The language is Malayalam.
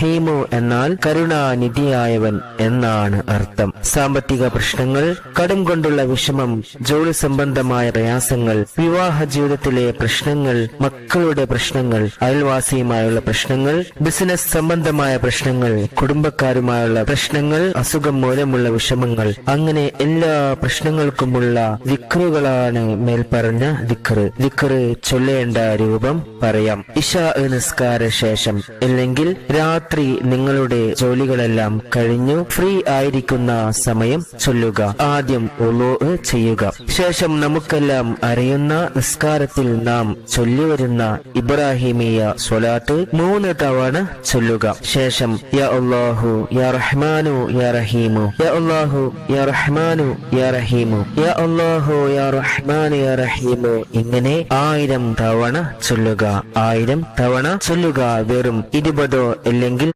ഹീമു എന്നാൽ കരുണാനിധിയായവൻ എന്നാണ് അർത്ഥം. സാമ്പത്തിക പ്രശ്നങ്ങൾ, കടം കൊണ്ടുള്ള വിഷമം, ജോലി സംബന്ധമായ പ്രയാസങ്ങൾ, വിവാഹ ജീവിതത്തിലെ പ്രശ്നങ്ങൾ, മക്കളുടെ പ്രശ്നങ്ങൾ, അയൽവാസിയുമായുള്ള പ്രശ്നങ്ങൾ, ബിസിനസ് സംബന്ധമായ പ്രശ്നങ്ങൾ, കുടുംബക്കാരുമായുള്ള പ്രശ്നങ്ങൾ, അസുഖം മൂലമുള്ള വിഷമങ്ങൾ, അങ്ങനെ എല്ലാ പ്രശ്നങ്ങൾക്കുമുള്ള ദിക്റുകളാണ് മേൽപ്പറഞ്ഞ ദിക്റ്. ദിക്റ് ചൊല്ലേണ്ട രൂപം പറയാം. ഇശാ നിസ്കാര ശേഷം അല്ലെങ്കിൽ രാത്രി നിങ്ങളുടെ ജോലികളെല്ലാം കഴിഞ്ഞു ഫ്രീ ആയിരിക്കുന്ന സമയം ചൊല്ലുക. ആദ്യം വുളൂ ചെയ്യുക. ശേഷം നമുക്കെല്ലാം അറിയുന്ന നിസ്കാരത്തിൽ നാം ചൊല്ലിവരുന്ന ഇബ്രാഹിമിയ സ്വലാത്ത് 3 തവണ ചൊല്ലുക. ശേഷം യാ അല്ലാഹു യാ റഹ്മാനു യാ റഹീമു, യാ അല്ലാഹു യാ റഹ്മാനു യാ റഹീമു, യാ അല്ലാഹു യാ റഹ്മാനു യാ റഹീമു ഇങ്ങനെ 1000 തവണ ചൊല്ലുക. 1000 തവണ ചൊല്ലുക. വെറും 20 അല്ലെങ്കിൽ